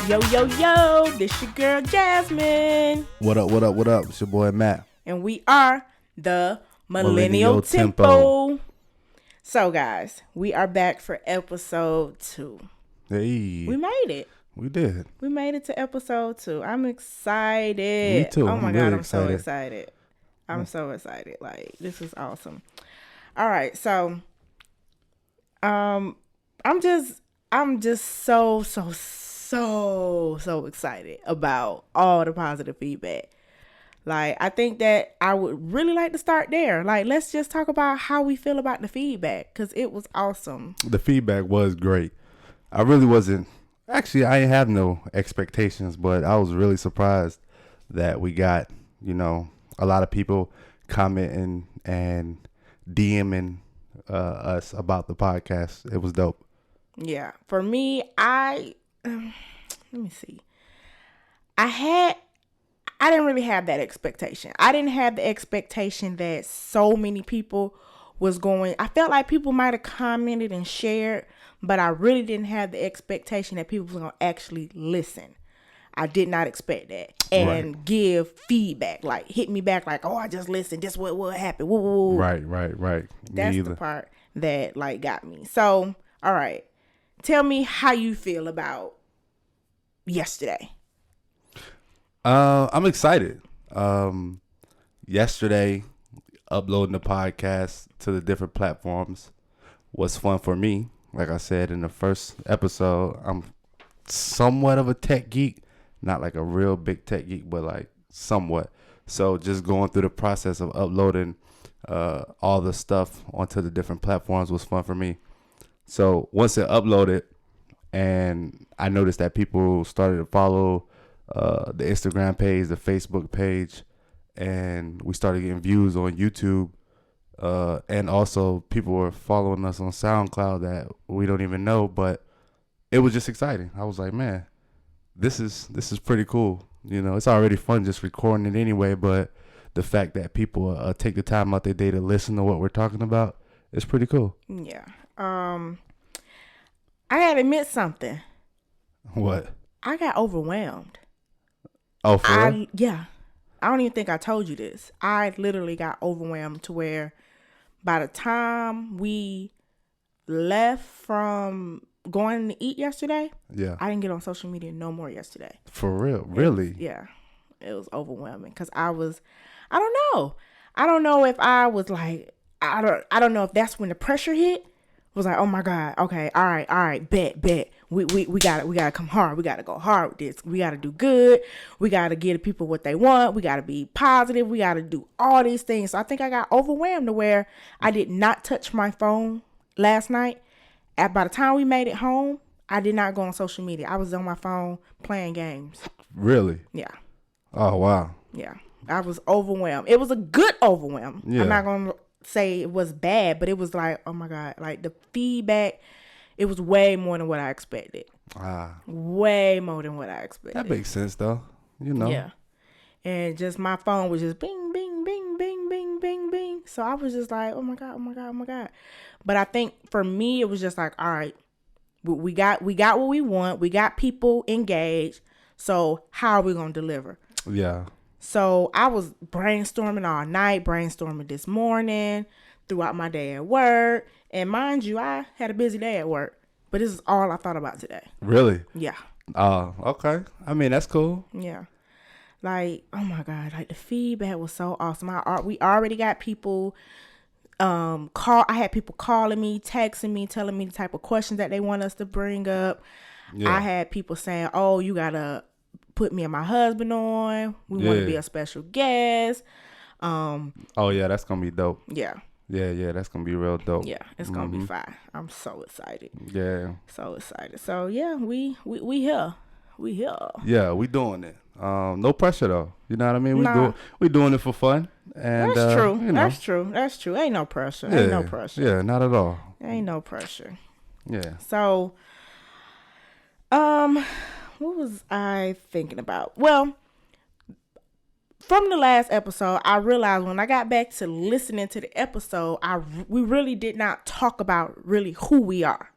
Yo, yo, yo, this your girl Jasmine. What up, what up, what up? It's your boy Matt. And we are the Millennial Tempo. So, guys, we are back for episode 2. Hey. We made it. We did. We made it to episode 2. I'm excited. Me too. Oh my I'm God, really I'm so excited. excited. I'm so excited. Like, this is awesome. All right, so I'm just so excited about all the positive feedback. Like, I think that I would really like to start there. Like, let's just talk about how we feel about the feedback, because it was awesome. The feedback was great. I really wasn't. Actually, I didn't have no expectations, but I was really surprised that we got, a lot of people commenting and DMing us about the podcast. It was dope. Yeah. For me, let me see. I didn't really have that expectation. I didn't have the expectation that so many people was going. I felt like people might have commented and shared, but I really didn't have the expectation that people was going to actually listen. I did not expect that and give feedback, like hit me back, like, oh, I just listened. This what happened. Woo, woo, woo. Right. That's the part that like got me. So, all right, tell me how you feel about yesterday. I'm excited. Yesterday, uploading the podcast to the different platforms was fun for me. Like I said in the first episode, I'm somewhat of a tech geek. Not like a real big tech geek, but like somewhat. So just going through the process of uploading all the stuff onto the different platforms was fun for me. So once it uploaded, and I noticed that people started to follow the Instagram page, the Facebook page, and we started getting views on YouTube. And also people were following us on SoundCloud that we don't even know, but it was just exciting. I was like, man, this is pretty cool. It's already fun just recording it anyway, but the fact that people take the time out their day to listen to what we're talking about is pretty cool. Yeah. I gotta admit something. What? I got overwhelmed. Oh, for real? Yeah. I don't even think I told you this. I literally got overwhelmed to where by the time we left from going to eat yesterday, I didn't get on social media no more yesterday. For real? Really? It was overwhelming because I don't know. I don't know if I was like, I don't know if that's when the pressure hit. It was like, oh my God, okay, all right, bet. We gotta come hard. We gotta go hard with this. We gotta do good. We gotta give people what they want. We gotta be positive. We gotta do all these things. So I think I got overwhelmed to where I did not touch my phone last night. By the time we made it home, I did not go on social media. I was on my phone playing games. Really? Yeah. Oh, wow. Yeah. I was overwhelmed. It was a good overwhelm. Yeah. I'm not going to say it was bad, but it was like, oh my God, like the feedback, it was way more than what I expected. Way more than what I expected. That makes sense though. Yeah. And just my phone was just bing, bing, bing, bing, bing, bing, bing. So I was just like, oh my God. But I think for me, it was just like, all right, we got what we want. We got people engaged. So how are we going to deliver? Yeah. So I was brainstorming all night, brainstorming this morning, throughout my day at work. And mind you, I had a busy day at work, but this is all I thought about today. Really? Yeah. Oh, okay. I mean, that's cool. Yeah. Like, oh my God, like the feedback was so awesome. We already got people I had people calling me, texting me, telling me the type of questions that they want us to bring up. Yeah. I had people saying, oh, you got to put me and my husband on. We want to be a special guest. Oh yeah, that's gonna be dope. Yeah. Yeah, that's gonna be real dope. Yeah, it's gonna be fine. I'm so excited. Yeah. So excited. So yeah, we here. We here. Yeah, we doing it. No pressure though. You know what I mean? We doing it for fun. And that's true. That's true. Ain't no pressure. Yeah. Ain't no pressure. Yeah, not at all. Ain't no pressure. Yeah. So what was I thinking about? Well, from the last episode, I realized when I got back to listening to the episode, we really did not talk about really who we are.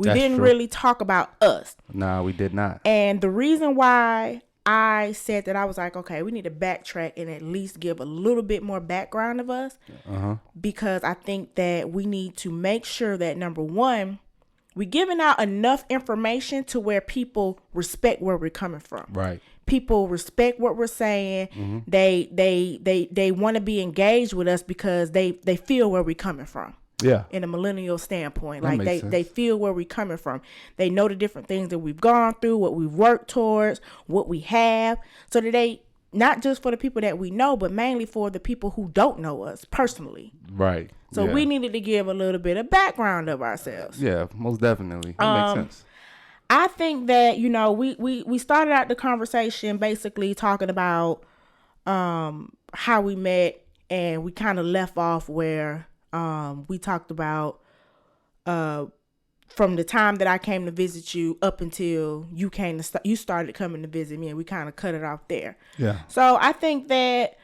We That's didn't true. really talk about us. Nah, we did not. And the reason why I said that, I was like, okay, we need to backtrack and at least give a little bit more background of us. Because I think that we need to make sure that, number one, we're giving out enough information to where people respect where we're coming from. Right. People respect what we're saying. Mm-hmm. They want to be engaged with us because they feel where we're coming from. Yeah. In a millennial standpoint, That like makes sense. they feel where we're coming from. They know the different things that we've gone through, what we've worked towards, what we have. So that they, not just for the people that we know, but mainly for the people who don't know us personally. Right. So yeah. we needed to give a little bit of background of ourselves. Yeah, most definitely. That makes sense. I think that, we started out the conversation basically talking about how we met, and we kind of left off where we talked about from the time that I came to visit you up until you you started coming to visit me, and we kind of cut it off there. Yeah. So I think that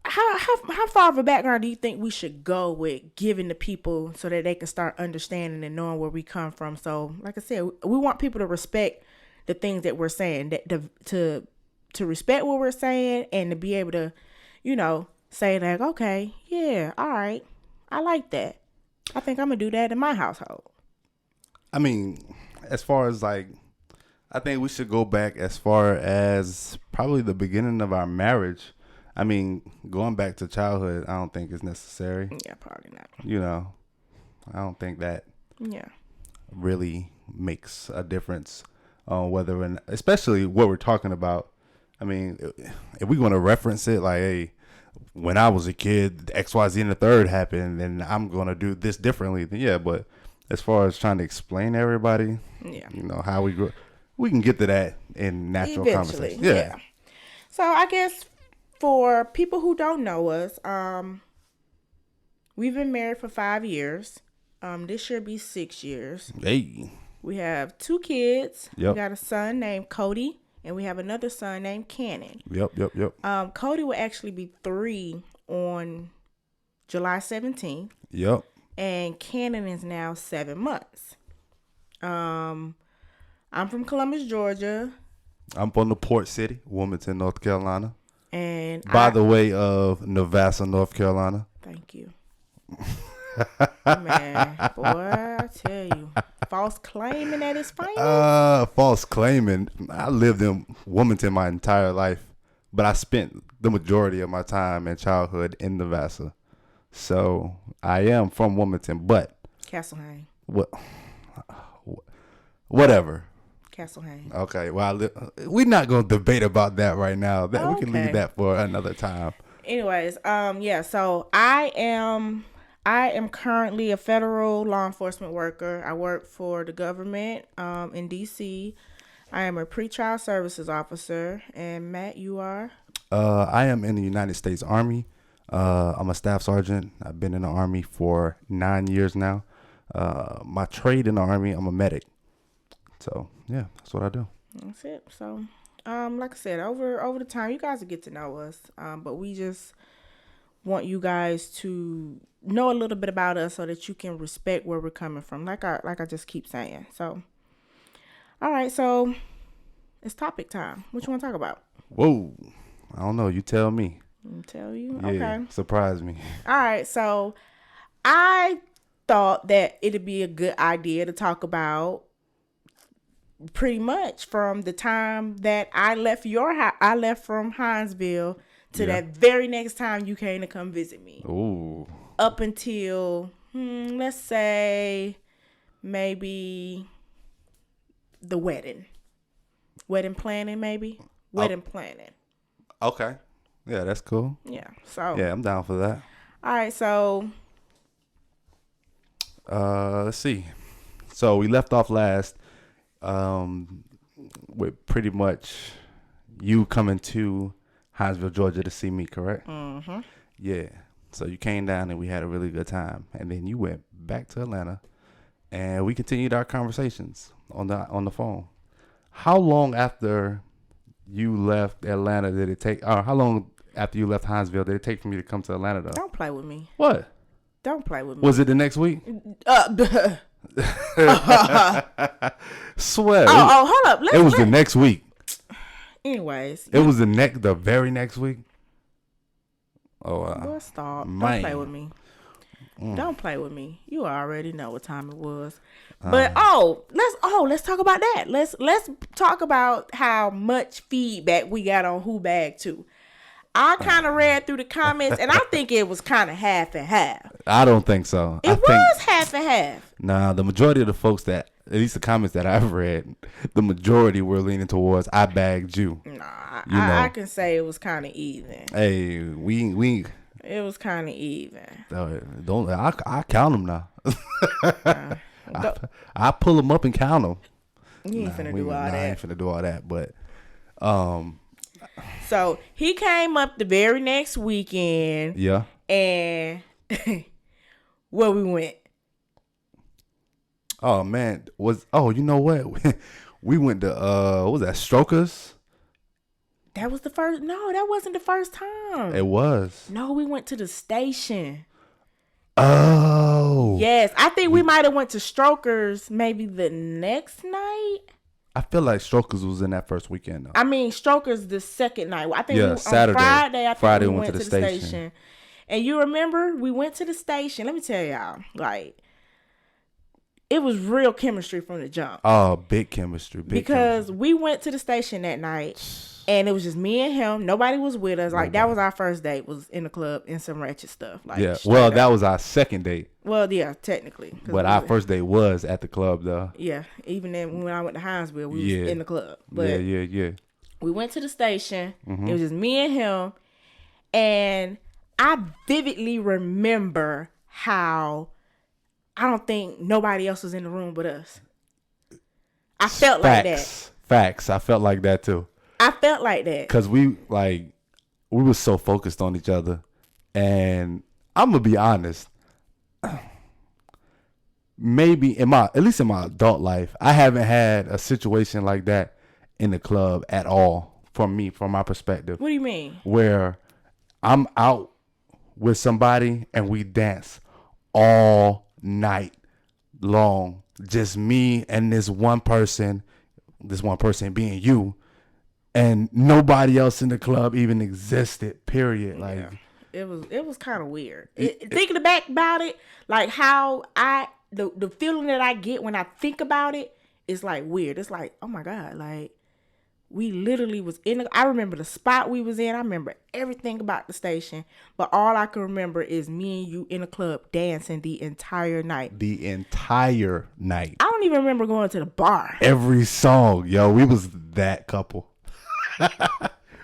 how far of a background do you think we should go with giving the people so that they can start understanding and knowing where we come from? So, like I said, we want people to respect the things that we're saying, to respect what we're saying, and to be able to, say like, okay, yeah, all right, I like that. I think I'm gonna do that in my household. I mean, as far as like, I think we should go back as far as probably the beginning of our marriage. I mean, going back to childhood, I don't think is necessary. Yeah, probably not. I don't think that Yeah. really makes a difference on whether, and especially what we're talking about. I mean, if we're going to reference it like, hey, when I was a kid, XYZ and the third happened, and I'm going to do this differently, then yeah. But as far as trying to explain to everybody, yeah, how we grew, we can get to that in natural eventually, conversation. Yeah. So I guess for people who don't know us, we've been married for 5 years. This should be 6 years. Hey. We have 2 kids. Yep. We got a son named Cody, and we have another son named Cannon. Yep. Cody will actually be 3 on July 17th. Yep. And Cannon is now 7 months. I'm from Columbus, Georgia. I'm from the port city, Wilmington, North Carolina. And by the way of Navassa, North Carolina. Thank you. Man, boy, I tell you. False claiming that it's famous. False claiming. I lived in Wilmington my entire life, but I spent the majority of my time and childhood in Navassa. So I am from Wilmington, but Castlehane. Whatever. Castlehane. Okay, well, we're not going to debate about that right now. Okay. We can leave that for another time. Anyways, yeah, so I am currently a federal law enforcement worker. I work for the government in D.C. I am a pretrial services officer. And Matt, you are? I am in the United States Army. I'm a staff sergeant. I've been in the Army for 9 years now. My trade in the Army, I'm a medic. So, yeah, that's what I do. That's it. So, like I said, over the time, you guys will get to know us. But we just want you guys to know a little bit about us so that you can respect where we're coming from. Like I just keep saying. So, all right. So, it's topic time. What you want to talk about? Whoa. I don't know. You tell me. I'll tell you? Yeah, okay. Surprise me. All right. So, I thought that it'd be a good idea to talk about pretty much from the time that I left I left from Hinesville to that very next time you came to come visit me. Ooh. Up until, let's say, maybe the wedding. Wedding planning, maybe? Wedding planning. Okay. Yeah, that's cool. Yeah. So. Yeah, I'm down for that. All right. So. Let's see. So we left off last with pretty much you coming to Hinesville, Georgia to see me, correct? Mm-hmm. Yeah. So you came down and we had a really good time. And then you went back to Atlanta and we continued our conversations on the phone. How long after you left Atlanta did it take, or how long after you left Hinesville did it take for me to come to Atlanta though? Don't play with me. What? Don't play with me. Was it the next week? Swear. Hold up. It was the next week. Anyways. It was the very next week. Boy, stop. Man. Don't play with me. Don't play with me. You already know what time it was. But let's talk about that. Let's talk about how much feedback we got on Who Bag 2. I kind of read through the comments, and I think it was kind of half and half. I don't think so. It was half and half. Nah, the majority of the folks that, at least the comments that I've read, the majority were leaning towards I bagged you. Nah, I can say it was kind of even. Hey, we. It was kind of even. Don't I count them now? I pull them up and count them. You ain't finna do all that. I ain't finna do all that, but So he came up the very next weekend. Yeah. And where we went. Oh man, you know what? We went to what was that, Strokers? That was the first. No, that wasn't the first time. It was. No, we went to the station. Oh. Yes, I think we might have went to Strokers maybe the next night. I feel like Strokers was in that first weekend though. I mean, Strokers the second night. I think Saturday. On Friday, we went to the station. And you remember, we went to the station. Let me tell y'all, like, it was real chemistry from the jump. Oh, big chemistry. Because we went to the station that night, and it was just me and him. Nobody was with us. Like, that was our first date, was in the club in some ratchet stuff. Like, yeah, well, that was our second date. Well, yeah, technically. But our first date was at the club, though. Yeah, even then, when I went to Hinesville, we was in the club. But yeah. We went to the station. Mm-hmm. It was just me and him. And I vividly remember how I don't think nobody else was in the room but us. I felt like that. Facts. I felt like that too. I felt like that. Because we were so focused on each other. And I'm going to be honest. Maybe at least in my adult life, I haven't had a situation like that in the club at all from my perspective. What do you mean? Where I'm out with somebody and we dance all night long. Just me and this one person being you, and nobody else in the club even existed, period. Like, it was kind of weird. Thinking back about it, like how the feeling that I get when I think about it is like weird. It's like, oh my God, like we literally was I remember the spot we was in. I remember everything about the station, but all I can remember is me and you in the club dancing the entire night. I don't even remember going to the bar. Every song, yo, we was that couple.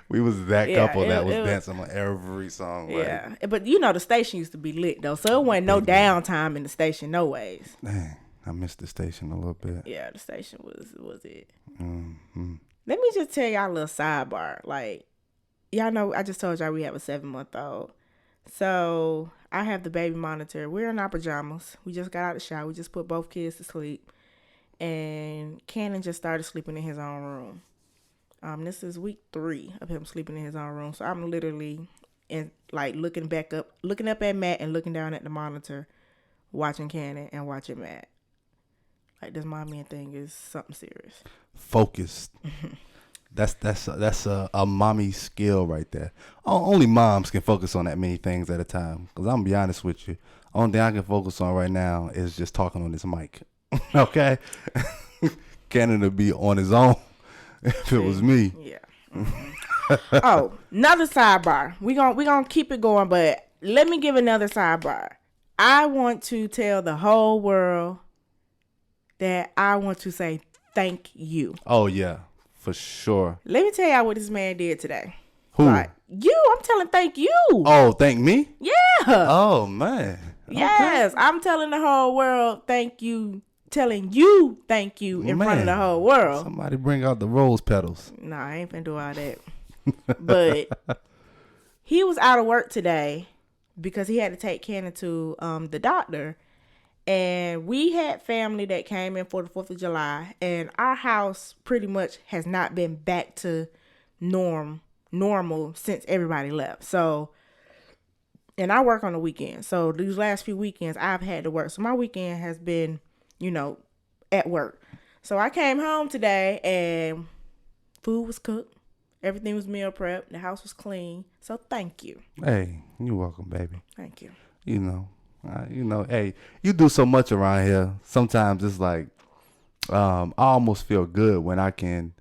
We was that couple that was dancing on every song. Yeah, like. But you know the station used to be lit though, so it wasn't no downtime in the station, no ways. Dang, I missed the station a little bit. Yeah, the station was it. Mm-hmm. Let me just tell y'all a little sidebar. Like, y'all know I just told y'all we have a 7-month-old. So I have the baby monitor. We're in our pajamas. We just got out of the shower. We just put both kids to sleep. And Cannon just started sleeping in his own room. This is week 3 of him sleeping in his own room. So I'm literally looking up at Matt and looking down at the monitor, watching Cannon and watching Matt. Like, this mommy thing is something serious. Focused. That's a mommy skill right there. Only moms can focus on that many things at a time. Because I'm going to be honest with you. Only thing I can focus on right now is just talking on this mic. Okay? Cannon would be on his own if it was me. Yeah. Mm-hmm. Another sidebar. We gonna keep it going, but let me give another sidebar. I want to tell the whole world that I want to say thank you. Oh, yeah. For sure. Let me tell y'all what this man did today. Who? Like, you. I'm telling thank you. Oh, thank me? Yeah. Oh, man. Yes. Okay. I'm telling the whole world thank you. Telling you thank you in front of the whole world. Somebody bring out the rose petals. Nah, I ain't finna do all that. But he was out of work today because he had to take Cannon to the doctor. And we had family that came in for the 4th of July. And our house pretty much has not been back to normal since everybody left. So, and I work on the weekend. So these last few weekends I've had to work. So my weekend has been at work. So I came home today and food was cooked. Everything was meal prepped. The house was clean. So thank you. Hey, you're welcome, baby. Thank you. Hey, you do so much around here. Sometimes it's like, I almost feel good when I can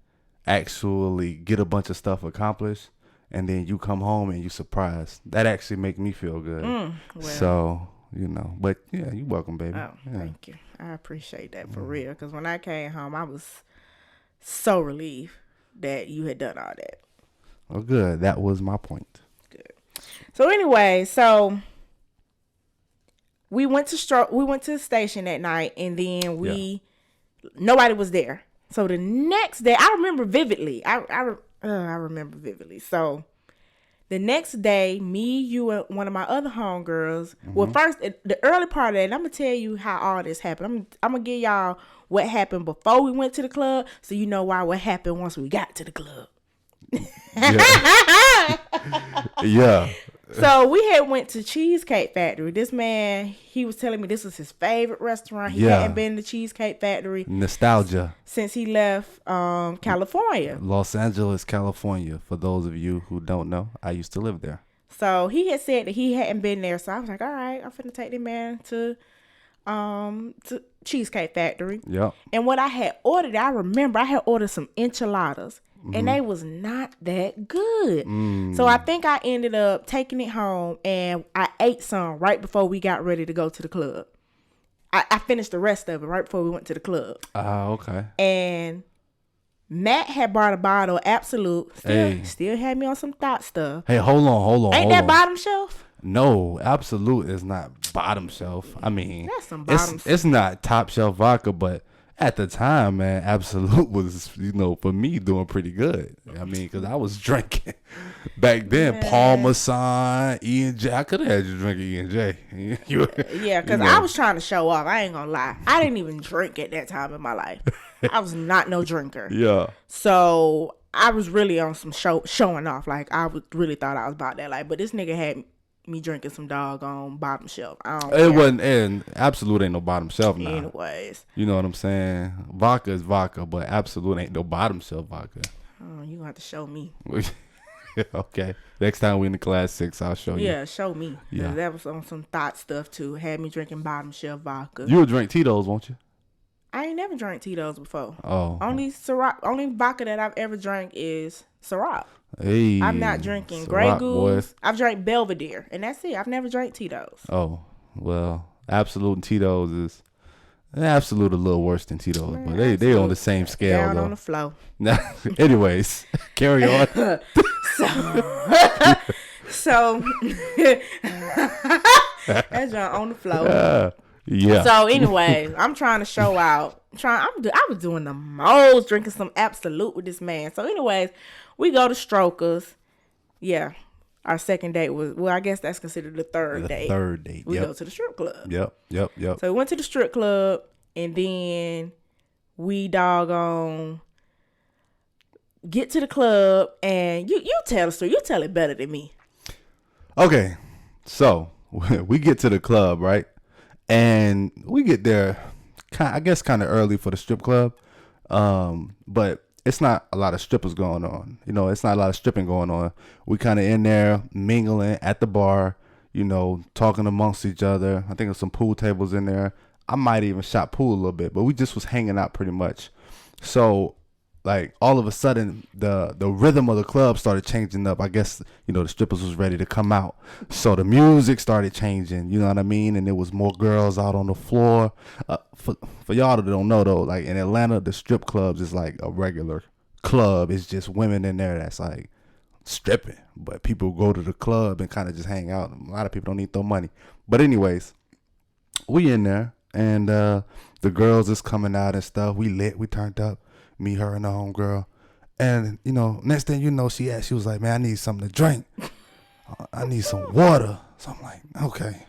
actually get a bunch of stuff accomplished, and then you come home and you surprised. That actually make me feel good. Well. So, but yeah, you're welcome, baby. Oh, yeah. Thank you. I appreciate that for real. Because when I came home, I was so relieved that you had done all that. Well, good. That was my point. Good. So anyway, we went to the station that night, and then nobody was there. So the next day, I remember vividly. I remember vividly. So the next day, me, you, and one of my other homegirls. Well, first, the early part of it, I'm gonna tell you how all this happened. I'm gonna give y'all what happened before we went to the club, so you know what happened once we got to the club. Yeah. So we had went to Cheesecake Factory. This man, he was telling me this was his favorite restaurant. He hadn't been to Cheesecake Factory. Nostalgia. Since he left California. Los Angeles, California. For those of you who don't know, I used to live there. So he had said that he hadn't been there. So I was like, all right, I'm finna take the man to Cheesecake Factory. Yep. And what I had ordered, I remember I had ordered some enchiladas. And they was not that good. So I think I ended up taking it home, and I ate some right before we got ready to go to the club. I finished the rest of it right before we went to the club. Okay. And Matt had bought a bottle of Absolute. Still had me on some thought stuff. Hey, hold on. Ain't that bottom shelf? No, Absolute is not bottom shelf. I mean, that's some bottom shelf. It's not top shelf vodka, but at the time, man, Absolute was, for me, doing pretty good. I mean, because I was drinking back then. Parmesan, E&J. I could have had you drink E&J. Yeah, because I was trying to show off. I ain't gonna lie. I didn't even drink at that time in my life. I was not no drinker. Yeah. So I was really on some showing off. Like, I really thought I was about that life. But this nigga had me drinking some doggone bottom shelf. It wasn't, and Absolute ain't no bottom shelf now. Anyways. You know what I'm saying? Vodka is vodka, but Absolute ain't no bottom shelf vodka. Oh, you gonna have to show me. Okay. Next time we in the class 6, I'll show you. Yeah, show me. Yeah. That was on some thought stuff too. Had me drinking bottom shelf vodka. You would drink Tito's, won't you? I ain't never drank Tito's before. Oh. Only vodka that I've ever drank is Ciroc. Hey, I'm not drinking Ciroc, Grey Goose. Boy. I've drank Belvedere, and that's it. I've never drank Tito's. Oh, well, Absolute and Tito's is Absolute a little worse than Tito's, but they on the same scale down though. On the flow. Anyways, carry on. So that's on the flow. Yeah. So anyways, I'm trying to show out. I was doing the most, drinking some Absolute with this man. So anyways, we go to Strokers. Yeah. Our second date was, well, I guess that's considered the third date. Third date. We go to the strip club. Yep. So we went to the strip club, and then we doggone get to the club, and you tell the story. You tell it better than me. Okay. So we get to the club, right? And we get there, I guess, kind of early for the strip club. But it's not a lot of strippers going on. It's not a lot of stripping going on. We kind of in there mingling at the bar, talking amongst each other. I think there's some pool tables in there. I might even shot pool a little bit, but we just was hanging out pretty much. So, like, all of a sudden, the rhythm of the club started changing up. I guess, the strippers was ready to come out. So the music started changing, you know what I mean? And there was more girls out on the floor. For y'all that don't know, though, like, in Atlanta, the strip clubs is like a regular club. It's just women in there that's, like, stripping. But people go to the club and kind of just hang out. A lot of people don't need no money. But anyways, we in there, and the girls is coming out and stuff. We lit. We turned up. Me, her, and the homegirl. And, next thing you know, she was like, man, I need something to drink. I need some water. So I'm like, okay.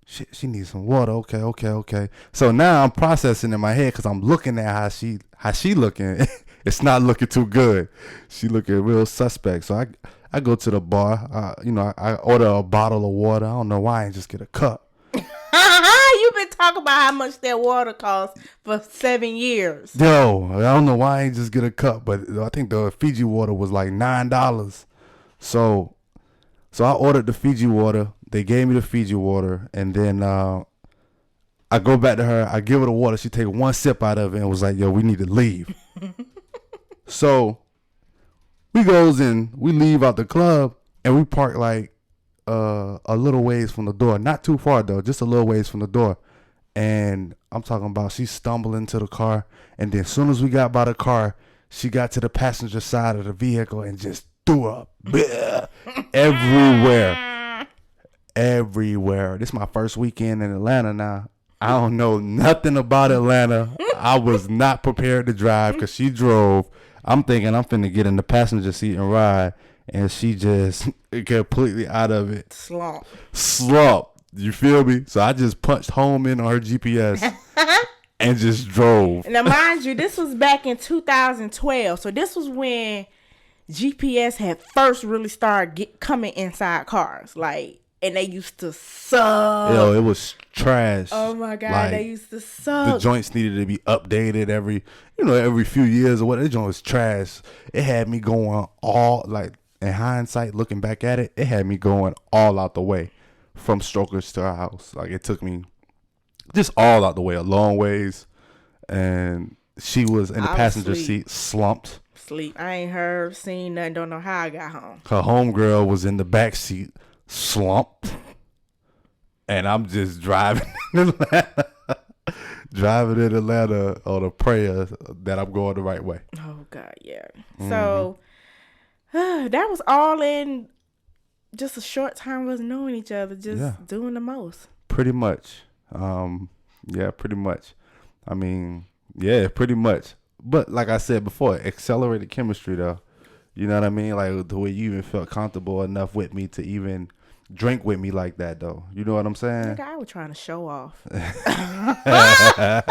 She needs some water. Okay. So now I'm processing in my head because I'm looking at how she looking. It's not looking too good. She looking real suspect. So I go to the bar. I order a bottle of water. I don't know why I ain't just get a cup. You've been talk about how much that water costs for 7 years. Yo, I don't know why I ain't just get a cup, but I think the Fiji water was like $9. So I ordered the Fiji water. They gave me the Fiji water, and then I go back to her. I give her the water. She take one sip out of it and was like, "Yo, we need to leave." So we goes and we leave out the club, and we park like a little ways from the door. Not too far though, just a little ways from the door. And I'm talking about she stumbled into the car, and then as soon as we got by the car, she got to the passenger side of the vehicle and just threw up everywhere. This is my first weekend in Atlanta now. I don't know nothing about Atlanta. I was not prepared to drive because she drove. I'm thinking I'm finna get in the passenger seat and ride, and she just completely out of it. Slump. You feel me? So I just punched home in on her GPS and just drove. Now, mind you, this was back in 2012. So this was when GPS had first really started coming inside cars. Like, and they used to suck. Yo, it was trash. Oh my God, like, they used to suck. The joints needed to be updated every few years or what. The joint was trash. It had me going all, like, in hindsight, looking back at it, it had me going all out the way from Strokers to our house. Like, it took me just all out the way, a long ways. And she was in the passenger seat, slumped. Sleep. I ain't seen nothing, don't know how I got home. Her homegirl was in the back seat, slumped. And I'm just driving in Atlanta on a prayer that I'm going the right way. Oh, God, yeah. Mm-hmm. So, that was all in just a short time of us knowing each other, just doing the most. Pretty much. Yeah, pretty much. I mean, yeah, pretty much. But like I said before, accelerated chemistry, though. You know what I mean? Like, the way you even felt comfortable enough with me to even drink with me like that, though. You know what I'm saying? Nigga, I was trying to show off. I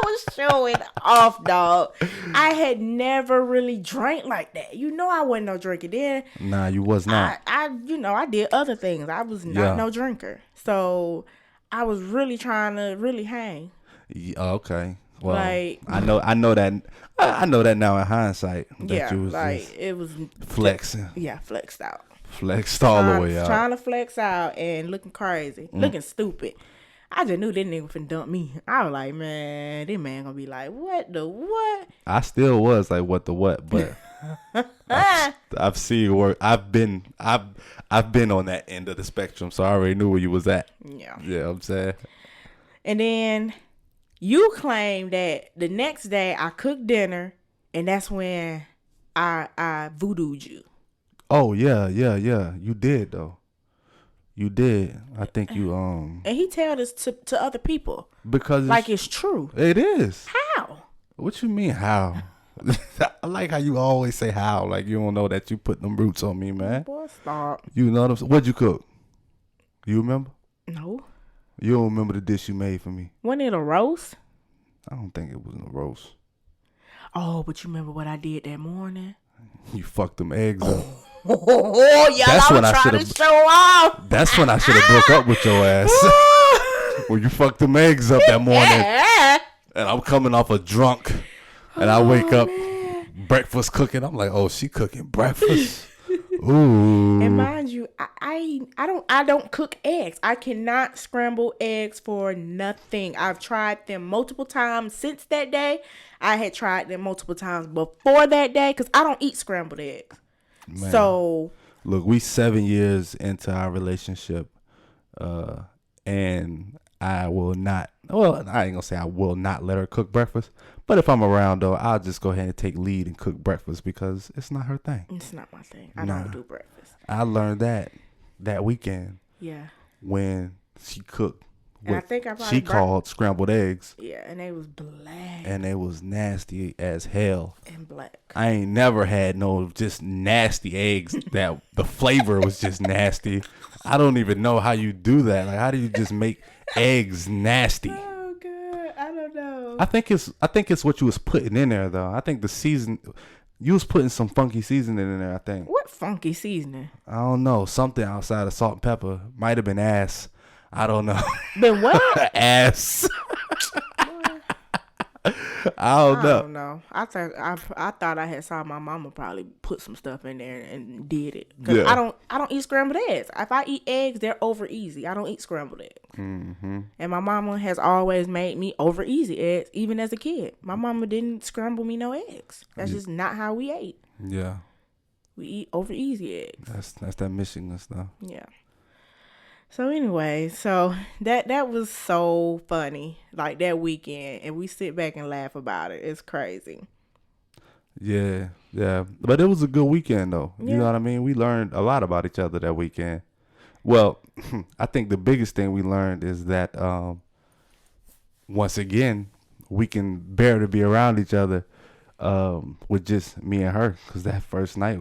was showing off, dog. I had never really drank like that. You know I wasn't no drinker then. Nah, you was not. I did other things. I was not no drinker. So I was really trying to really hang. Yeah, okay. Well, like, I know that now in hindsight. That you was like just it was flexing. Yeah, flexed out. Flexed all the way out. Trying to flex out and looking crazy, looking stupid. I just knew this nigga finna dump me. I was like, man, this man gonna be like, what the what? I still was like, what the what? But I've seen work. I've been on that end of the spectrum, so I already knew where you was at. Yeah, I'm saying. And then you claim that the next day I cooked dinner, and that's when I voodooed you. Oh yeah. You did though. You did. I think you And he tell this to other people because like it's true. It is. How? What you mean how? I like how you always say how. Like you don't know that you put them roots on me, man. Boy, stop. You know what I'm saying? What'd you cook? You remember? No. You don't remember the dish you made for me? Wasn't it a roast? I don't think it was a roast. Oh, but you remember what I did that morning? You fucked them eggs up. Oh, yeah, that's when I trying to show off. That's when I should have broke up with your ass. When you fucked them eggs up that morning. And I'm coming off a drunk. And I wake up, breakfast cooking. I'm like, oh, she cooking breakfast. Ooh. And mind you, I don't cook eggs. I cannot scramble eggs for nothing. I've tried them multiple times since that day. I had tried them multiple times before that day because I don't eat scrambled eggs. Man. So look, we 7 years into our relationship, and I will not. Well, I ain't gonna say I will not let her cook breakfast. But if I'm around, though, I'll just go ahead and take lead and cook breakfast because it's not her thing. It's not my thing. I don't do breakfast. I learned that weekend. Yeah. When she cooked. And I think she called scrambled eggs. Yeah, and they was black. And they was nasty as hell. And black. I ain't never had no just nasty eggs that the flavor was just nasty. I don't even know how you do that. Like, how do you just make eggs nasty? Oh God, I don't know. I think it's what you was putting in there though. I think the season you was putting some funky seasoning in there. I think. What funky seasoning? I don't know. Something outside of salt and pepper. Might have been ass. I don't know. Been what? Ass. Boy, I don't I know. don't know. I thought I had saw my mama probably put some stuff in there and did it. Cause Yeah. I don't eat scrambled eggs. If I eat eggs, they're over easy. I don't eat scrambled eggs. Mm-hmm. And my mama has always made me over easy eggs, even as a kid. My mama didn't scramble me no eggs. That's just not how we ate. Yeah. We eat over easy eggs. That's that Michigan stuff. Yeah. So anyway, so that was so funny, like that weekend, and we sit back and laugh about it. It's crazy. Yeah, yeah. But it was a good weekend though. Yeah. You know what I mean? We learned a lot about each other that weekend. Well, I think the biggest thing we learned is that once again, we can bear to be around each other with just me and her. Because that first night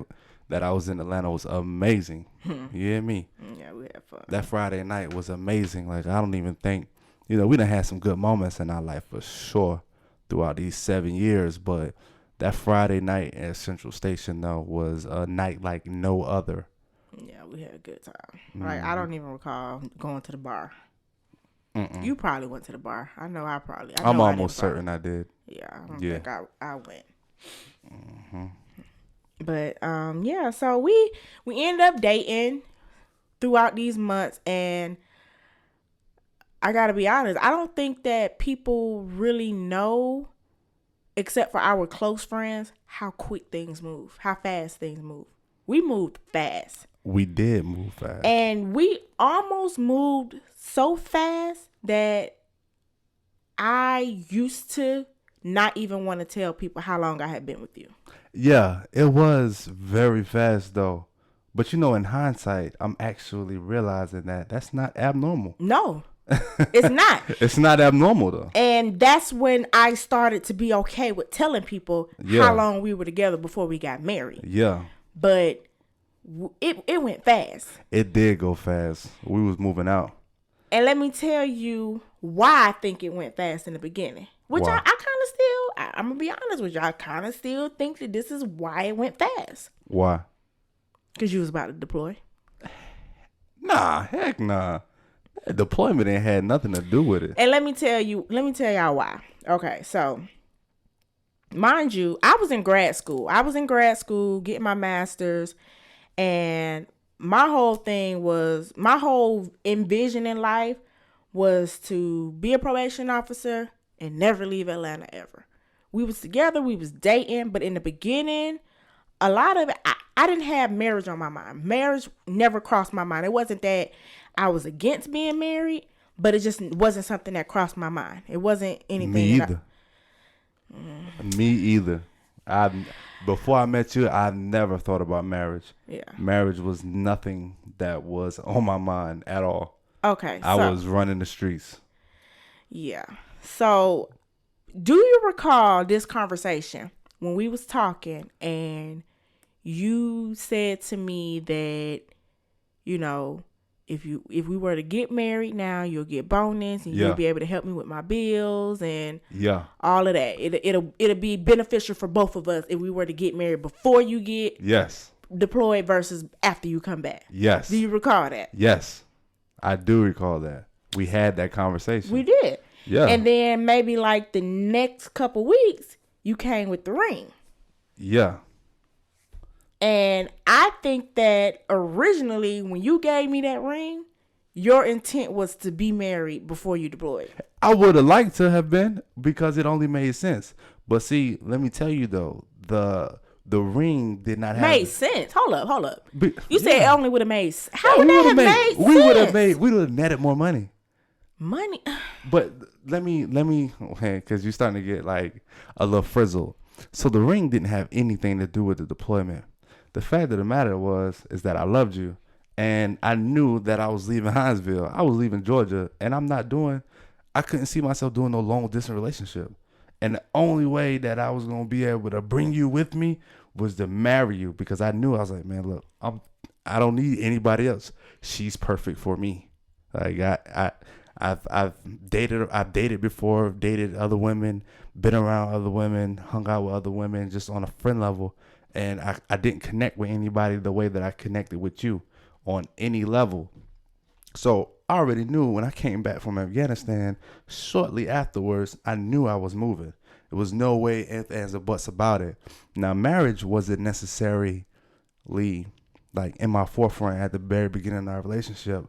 that I was in Atlanta was amazing. You hear me? Yeah, we had fun. That Friday night was amazing. Like, I don't even think, we done had some good moments in our life for sure throughout these 7 years. But that Friday night at Central Station, though, was a night like no other. Yeah, we had a good time. Like, I don't even recall going to the bar. Mm-mm. You probably went to the bar. I know I I'm know almost certain I did. Yeah, I don't Yeah. think I went. But yeah, so we ended up dating throughout these months, and I gotta be honest, I don't think that people really know, except for our close friends, how quick things move, how fast things move. We moved fast. We did move fast. And we almost moved so fast that I used to not even want to tell people how long I had been with you. Yeah, it was very fast though. But in hindsight, I'm actually realizing that that's not abnormal. No, it's not. It's not abnormal though. And that's when I started to be okay with telling people how long we were together before we got married. Yeah. But it went fast. It did go fast. We was moving out. And let me tell you why I think it went fast in the beginning. Which Why? I kind of still, I'm going to be honest with you, I kind of still think that this is why it went fast. Why? Because you was about to deploy. Nah, heck nah. That deployment ain't had nothing to do with it. And let me tell y'all why. Okay, so mind you, I was in grad school getting my master's, and my whole envision in life was to be a probation officer and never leave Atlanta ever. We was together, we was dating, but in the beginning, a lot of it, I didn't have marriage on my mind. Marriage never crossed my mind. It wasn't that I was against being married, but it just wasn't something that crossed my mind. It wasn't anything. Me either. Before I met you, I never thought about marriage. Yeah. Marriage was nothing that was on my mind at all. Okay. I was running the streets. Yeah. So, do you recall this conversation when we was talking and you said to me that, if we were to get married now, you'll get bonus and you'll be able to help me with my bills and all of that. It'll be beneficial for both of us if we were to get married before you get deployed versus after you come back. Yes. Do you recall that? Yes. I do recall that. We had that conversation. We did. Yeah. And then maybe like the next couple weeks, you came with the ring. Yeah. And I think that originally when you gave me that ring, your intent was to be married before you deployed. I would have liked to have been because it only made sense. But see, let me tell you though, the ring did not have made sense. Hold up. You said it only would have made sense. How would that have made sense? We would have netted more money. Money. But let me, okay, because you're starting to get like a little frizzled. So the ring didn't have anything to do with the deployment. The fact of the matter is that I loved you, and I knew that I was leaving Hinesville. I was leaving Georgia, and I couldn't see myself doing no long distance relationship. And the only way that I was going to be able to bring you with me was to marry you, because I was like, man, look, I don't need anybody else. She's perfect for me. Like I've dated before, dated other women, been around other women, hung out with other women just on a friend level. And I didn't connect with anybody the way that I connected with you on any level. So I already knew when I came back from Afghanistan, shortly afterwards, I knew I was moving. There was no way, ifs, ands, or buts about it. Now, marriage wasn't necessarily like in my forefront at the very beginning of our relationship.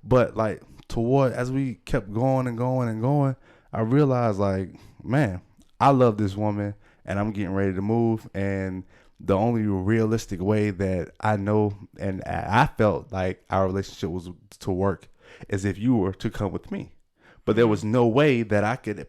But like as we kept going and going and going, I realized like, man, I love this woman and I'm getting ready to move. And the only realistic way that I know and I felt like our relationship was to work is if you were to come with me. But there was no way that I could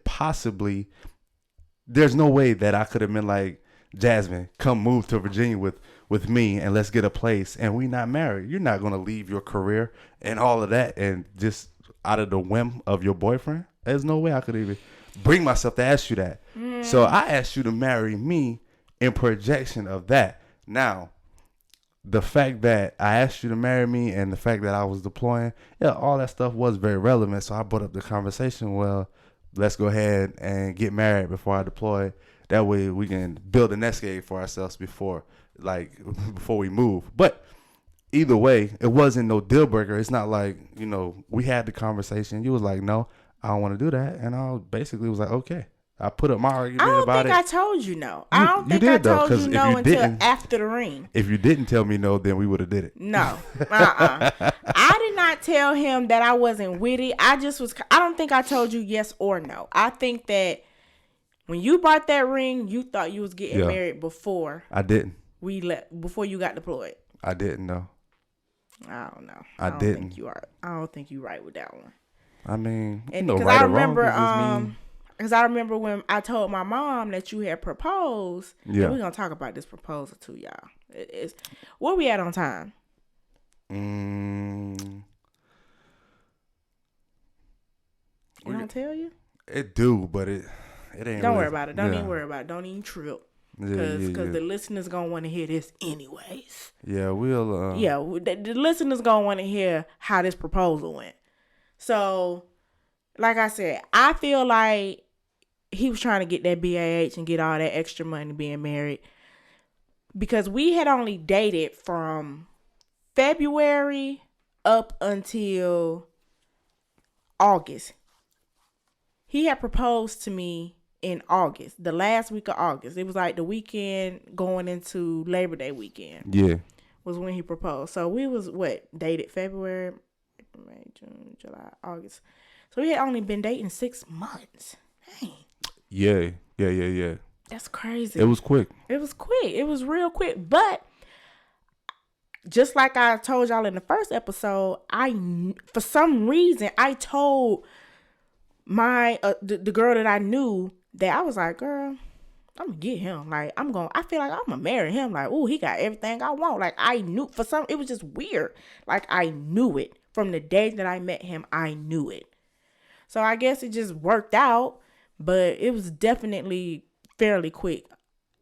there's no way that I could have been like, Jasmine, come move to Virginia with me and let's get a place and we not married. You're not going to leave your career and all of that and just out of the whim of your boyfriend. There's no way I could even bring myself to ask you that. So I asked you to marry me in projection of that. Now, the fact that I asked you to marry me and the fact that I was deploying, yeah, all that stuff was very relevant. So I brought up the conversation, well, let's go ahead and get married before I deploy. That way we can build a nest egg for ourselves before we move. But either way, it wasn't no deal breaker. It's not like, we had the conversation. You was like, no, I don't want to do that. And I basically was like, okay. I put up my argument about it. I don't think I told you no. I don't think I told you no until after the ring. If you didn't tell me no, then we would have did it. No. I did not tell him that I wasn't with it. I don't think I told you yes or no. I think that when you bought that ring, you thought you was getting married before. I didn't. Before you got deployed. I didn't know. I don't know. I didn't. I don't think you're right with that one. I mean, because right I remember, wrong, because I remember when I told my mom that you had proposed. Yeah. And we're going to talk about this proposal too, y'all. Where we at on time? It don't tell you? It do, but it ain't. Don't worry about it. Don't even worry about it. Don't even trip. Because the listeners going to want to hear this anyways. Yeah, we'll. The listeners going to want to hear how this proposal went. So, like I said, I feel like he was trying to get that BAH and get all that extra money being married. Because we had only dated from February up until August. He had proposed to me in August, the last week of August. It was like the weekend going into Labor Day weekend. Yeah. Was when he proposed. So we was, dated February, May, June, July, August. So we had only been dating 6 months. Dang. Yeah. That's crazy. It was quick. It was real quick. But just like I told y'all in the first episode, for some reason, I told my the girl that I knew that I was like, girl, I'm gonna get him. Like, I feel like I'm gonna marry him. Like, ooh, he got everything I want. Like, I knew it was just weird. Like, I knew it. From the day that I met him, I knew it. So I guess it just worked out, but it was definitely fairly quick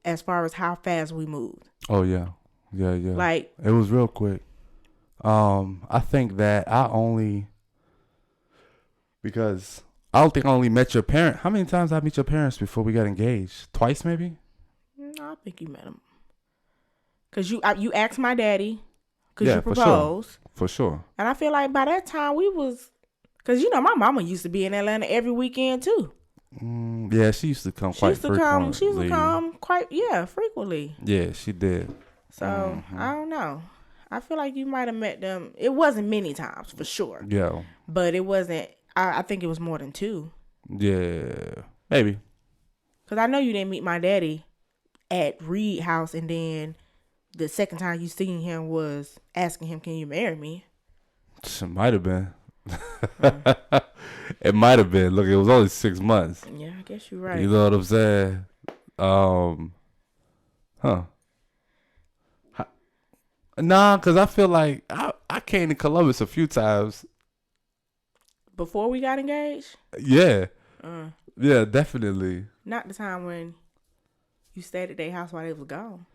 as far as how fast we moved. Oh, yeah. Yeah. Like, it was real quick. I think that because I don't think I only met your parents. How many times I meet your parents before we got engaged? Twice, maybe? No, I think you met them. Because you asked my daddy because you proposed. For sure. And I feel like by that time we was, because my mama used to be in Atlanta every weekend too. Yeah, she used to come quite frequently. She used to come quite frequently. Yeah, she did. So, I don't know. I feel like you might have met them. It wasn't many times, for sure. Yeah. But it wasn't, I think it was more than 2. Yeah, maybe. Because I know you didn't meet my daddy at Reed House, and then the second time you seen him was asking him, can you marry me? It might have been. It might have been. Look, it was only 6 months. Yeah, I guess you're right. You know what I'm saying? Nah, because I feel like I came to Columbus a few times. Before we got engaged? Yeah. Yeah, definitely. Not the time when you stayed at their house while they was gone.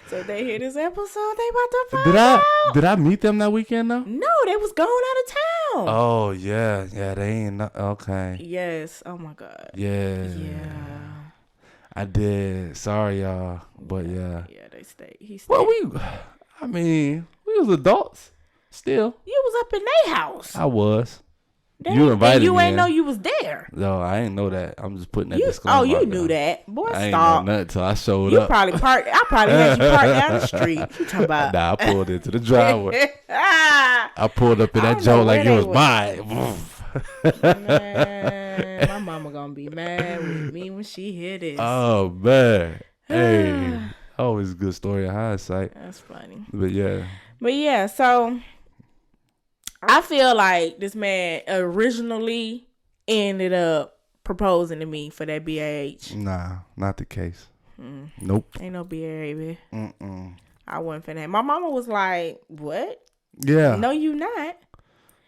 So they hear this episode, they about to find out. Did I meet them that weekend though? No, they was going out of town. Oh yeah, they ain't okay. Yes. Oh my God. Yeah. I did. Sorry, y'all, but yeah. Yeah, they stayed. He stayed. Well, I mean, we was adults. Still. You was up in their house. I was. They, You invited and you me ain't in. know you was there. No, I ain't know that. I'm just putting that disclaimer. Oh, you out knew there. that. Boy, I stop. ain't know nothing until I showed You up. probably parked. I probably had you parked down the street. You talking about? Nah, I pulled into the driveway. I I pulled up in that don't know joint like where it was they mine. Man, my mama gonna be mad with me when she hear this. Oh, man. Hey. Always a good story in hindsight. That's funny. But yeah, so I feel like this man originally ended up proposing to me for that BAH. Nah, not the case. Nope. Ain't no BAH, baby. I wasn't finna. My mama was like, "What? Yeah. No, you not."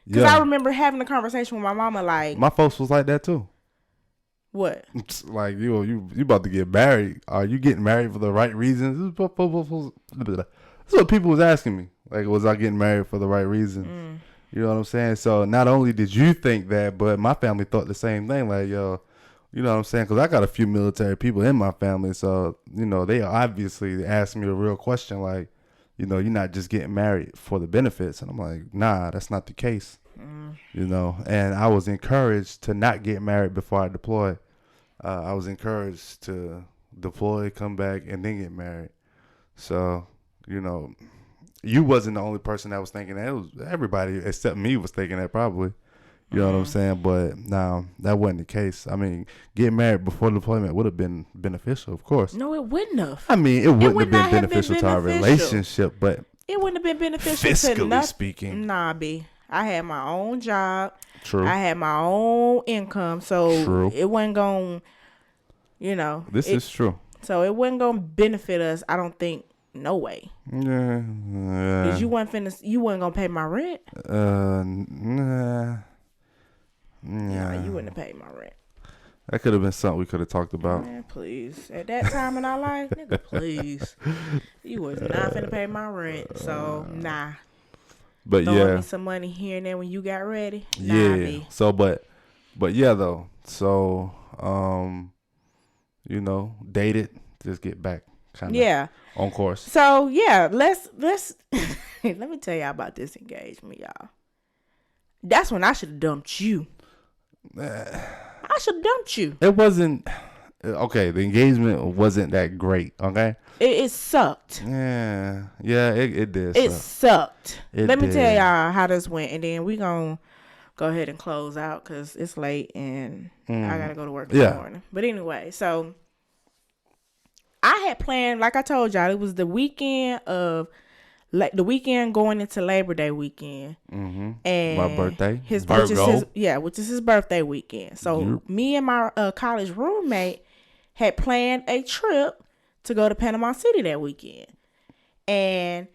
Because I remember having a conversation with my mama like, my folks was like that too. What? Like you about to get married. Are you getting married for the right reasons? This is what people was asking me. Like, was I getting married for the right reasons? You know what I'm saying? So not only did you think that, but my family thought the same thing. Like, yo, you know what I'm saying? Because I got a few military people in my family. So, you know, they obviously asked me a real question. Like, you know, you're not just getting married for the benefits. And I'm like, nah, that's not the case. You know, and I was encouraged to not get married before I deploy. I was encouraged to deploy, come back, and then get married. So, you know, you wasn't the only person that was thinking that. It was everybody except me was thinking that probably. You know what I'm saying? But no, that wasn't the case. I mean, getting married before deployment would have been beneficial, of course. No, it wouldn't have. I mean, it wouldn't would have been not beneficial to our beneficial. relationship, but It wouldn't have been beneficial to fiscally nothing. speaking. Nah, B. I had my own job. True. I had my own income, so True. it wasn't going, you know. This is true. So it wasn't going to benefit us, I don't think, no way. Yeah. Because you wasn't going to pay my rent. Nah. Nah, you wouldn't have paid my rent. That could have been something we could have talked about. Man, please. At that time in our life, nigga, please. You was not finna pay my rent, so nah. But Throwing me some money here and there when you got ready. Nah, yeah. B. So, but yeah, though. So, you know, dated, just get back, kind of on course. So yeah, let's let me tell y'all about this engagement, y'all. That's when I should have dumped you. I should have dumped you. It wasn't okay. The engagement wasn't that great. Okay. It sucked. Yeah, it did. It sucked. Let me did. tell y'all how this went, and then we gonna go ahead and close out because it's late and I gotta go to work in the morning. But anyway, so I had planned, like I told y'all, it was the weekend going into Labor Day weekend, and my birthday, which is his birthday weekend. So me and my college roommate had planned a trip to go to Panama City that weekend. And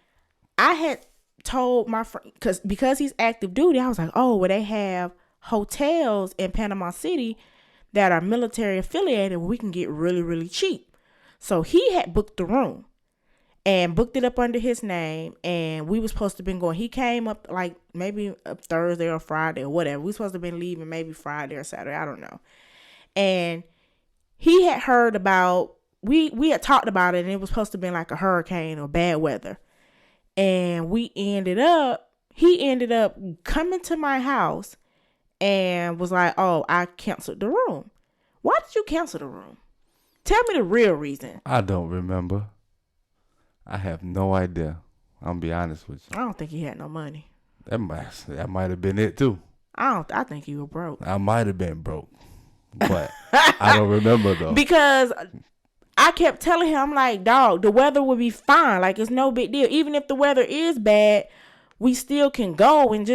I had told my friend, because he's active duty, I was like, oh, well, they have hotels in Panama City that are military affiliated where we can get really, really cheap. So he had booked the room and booked it up under his name. And we were supposed to have been going. He came up like maybe a Thursday or Friday or whatever. We were supposed to have been leaving maybe Friday or Saturday. I don't know. And he had heard about, we had talked about it, and it was supposed to be like a hurricane or bad weather. And he ended up coming to my house and was like, oh, I canceled the room. Why did you cancel the room? Tell me the real reason. I don't remember. I have no idea. I'm gonna be honest with you. I don't think he had no money. That might have been it too. I think you were broke. I might have been broke, but I don't remember though. Because I kept telling him, I'm like, dog, the weather will be fine. Like, it's no big deal. Even if the weather is bad, we still can go and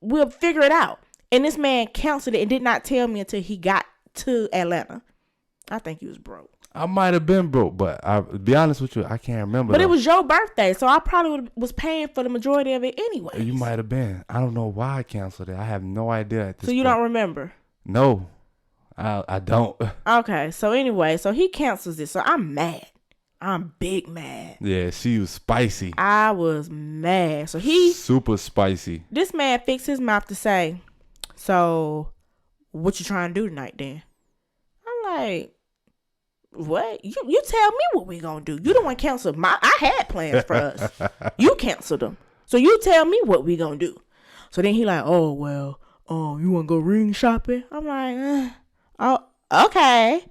we'll figure it out. And this man canceled it and did not tell me until he got to Atlanta. I think he was broke. I might have been broke, but I'll be honest with you, I can't remember. But it was your birthday, so I probably was paying for the majority of it anyway. You might have been. I don't know why I canceled it. I have no idea at this So you point. don't remember? No, I don't. Okay, so anyway, so he cancels it. So I'm mad. I'm big mad. Yeah, she was spicy. I was mad. So he super spicy. This man fixed his mouth to say, so what you trying to do tonight then? I'm like, what? You tell me what we gonna do. You the one canceled I had plans for us. You canceled them. So you tell me what we gonna do. So then he like, oh, well, you wanna go ring shopping? I'm like, oh, okay.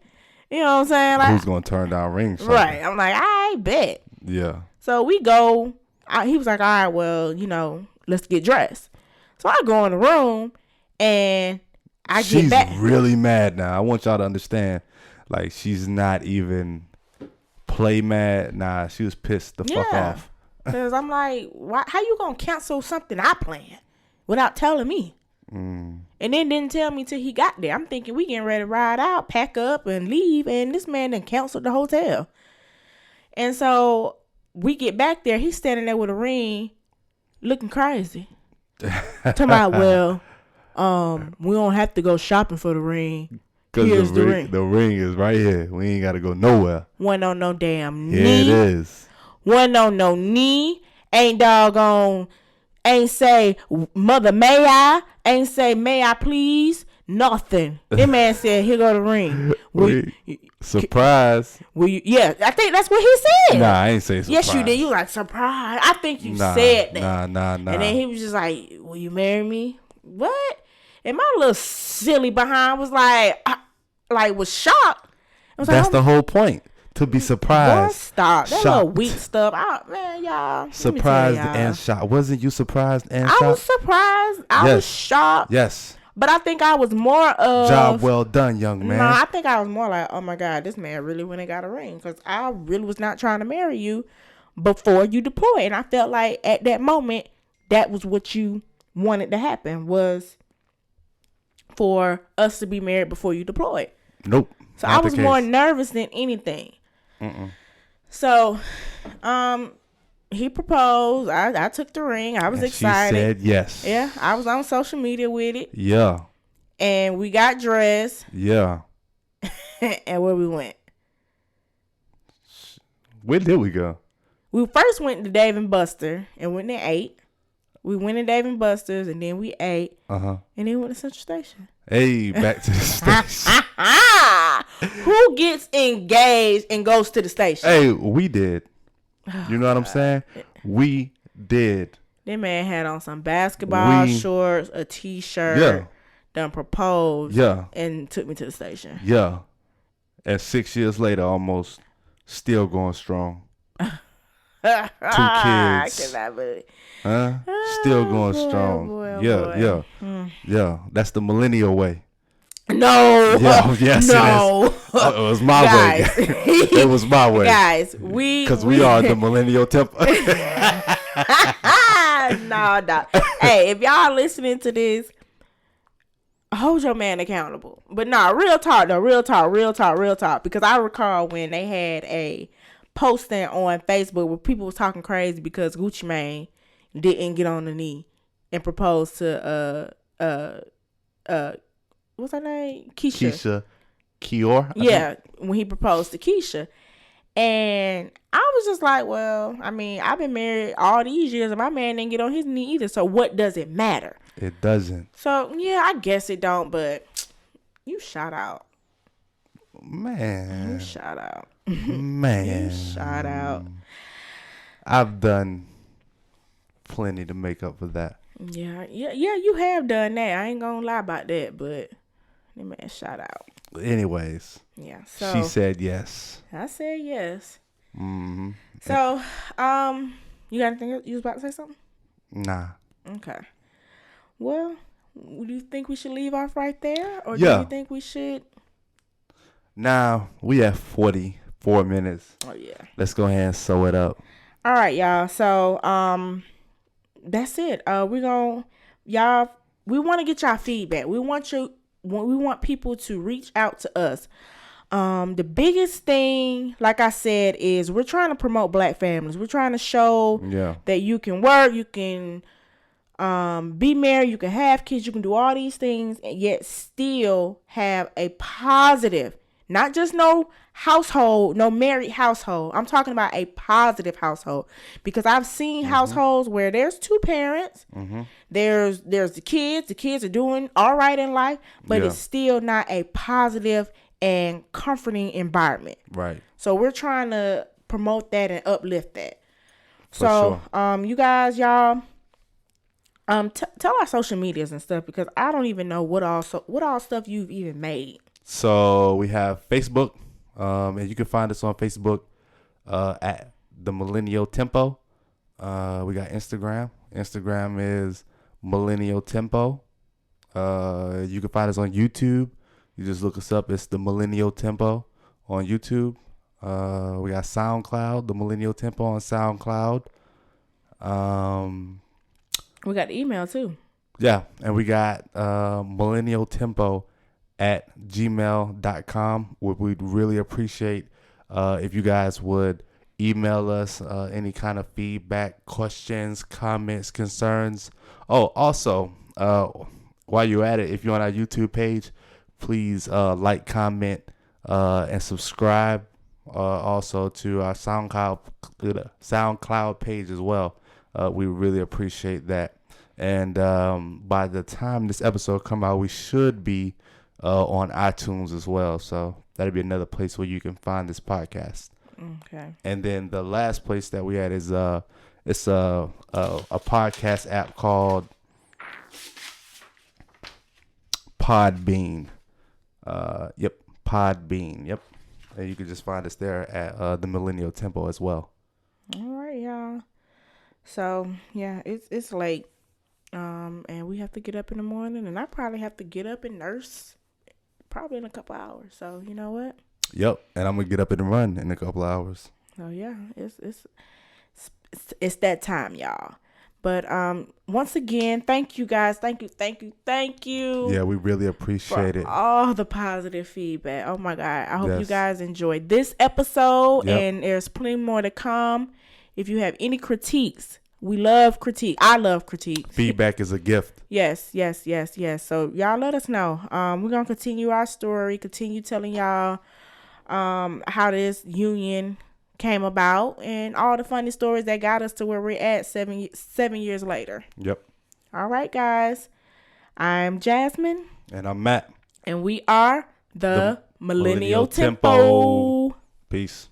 You know what I'm saying? Like, who's gonna turn down ring shopping? Right. I'm like, I bet. Yeah. So we go. He was like, all right, well, let's get dressed. So I go in the room and She's get back. really mad now. I want y'all to understand. Like, she's not even play mad. Nah, she was pissed the fuck off. Because I'm like, why? How you going to cancel something I planned without telling me? And then didn't tell me till he got there. I'm thinking we getting ready to ride out, pack up, and leave. And this man done canceled the hotel. And so we get back there. He's standing there with a ring looking crazy. Talking about, well, we don't have to go shopping for the ring. Here's the ring. The ring is right here. We ain't got to go nowhere. Wasn't on no damn knee. Here it is. Wasn't on no knee. Ain't doggone. Ain't say, mother, may I? Ain't say, may I please? Nothing. That man said, here go the ring. Surprise. Yeah, I think that's what he said. Nah, I ain't say surprise. Yes, you did. You like, surprise. I think you said that. Nah. And then he was just like, will you marry me? What? And my little silly behind was like, was shocked. That's the whole point. To be surprised. Stop. That little weak stuff. Man, y'all. Surprised and shocked. Wasn't you surprised and shocked? I was surprised. I was shocked. Yes. But I think I was more of... Job well done, young man. No, I think I was more like, oh my God, this man really went and got a ring. Because I really was not trying to marry you before you deployed. And I felt like at that moment, that was what you wanted to happen, was for us to be married before you deployed. Nope. So I was more nervous than anything. So, he proposed. I took the ring. I was excited. She said yes. Yeah, I was on social media with it. Yeah. And we got dressed. Yeah. And where we went? Where did we go? We first went to Dave and Buster and went and ate. We went to Dave and Buster's and then we ate. And then went to Central Station. Hey, back to the station. Who gets engaged and goes to the station? Hey, we did. You know what I'm saying? We did. That man had on some basketball shorts, a t-shirt, done proposed, and took me to the station. Yeah. And 6 years later, almost still going strong. 2 kids. I cannot believe. Still going strong. Yeah. That's the millennial way. No. Yes, no. It is. It was my way. It was my way. Guys, because we are the millennial temper. No. Hey, if y'all listening to this, hold your man accountable. But real talk though. Real talk. Because I recall when they had a posting on Facebook where people was talking crazy because Gucci Mane didn't get on the knee and propose to what's her name? Keisha. Kior? Yeah, when he proposed to Keisha. And I was just like, well, I mean, I've been married all these years and my man didn't get on his knee either. So what does it matter? It doesn't. So, yeah, I guess it don't, but you shout out. Man. You shout out. Man. You shout out. I've done plenty to make up for that. Yeah, you have done that. I ain't gonna lie about that, but that man shout out. Anyways. Yeah. So she said yes. I said yes. Mm-hmm. So, you got anything else? You was about to say something? Nah. Okay. Well, do you think we should leave off right there? Or do you think we should? Nah, we have 44 minutes. Oh, yeah. Let's go ahead and sew it up. All right, y'all. So, that's it. We want to get y'all feedback. We want people to reach out to us. The biggest thing, like I said, is we're trying to promote Black families. We're trying to show that you can work, you can be married, you can have kids, you can do all these things, and yet still have a positive, not just no household, no married household. I'm talking about a positive household, because I've seen households where there's 2 parents, there's the kids are doing all right in life, but it's still not a positive and comforting environment. Right. So we're trying to promote that and uplift that. For sure. You guys, y'all, tell our social medias and stuff, because I don't even know what all stuff you've even made. So we have Facebook, and you can find us on Facebook at the Millennial Tempo. We got Instagram. Instagram is Millennial Tempo. You can find us on YouTube. You just look us up. It's the Millennial Tempo on YouTube. We got SoundCloud, the Millennial Tempo on SoundCloud. We got the email too. Yeah, and we got millennialtempo@gmail.com. We'd really appreciate if you guys would email us any kind of feedback, questions, comments, concerns. Oh, also, while you're at it, if you're on our YouTube page, please like, comment, and subscribe. Also to our SoundCloud page as well. We really appreciate that. And by the time this episode come out, we should be on iTunes as well. So that'll be another place where you can find this podcast. Okay. And then the last place that we at is it's a podcast app called Podbean. Podbean. Yep. And you can just find us there at the Millennial Tempo as well. All right, y'all. So yeah, it's late. And we have to get up in the morning, and I probably have to get up and nurse probably in a couple hours. So you know what? Yep. And I'm gonna get up and run in a couple hours. So yeah, it's that time, y'all. But once again, thank you guys. Thank you. Yeah, we really appreciate it. All the positive feedback. Oh my God. I hope you guys enjoyed this episode. Yep. And there's plenty more to come. If you have any critiques, we love critique. I love critiques. Feedback is a gift. Yes. So y'all let us know. We're gonna continue our story, continue telling y'all how this union came about and all the funny stories that got us to where we're at 7 years later. Yep. All right, guys. I'm Jasmine. And I'm Matt. And we are the Millennial Tempo. Peace.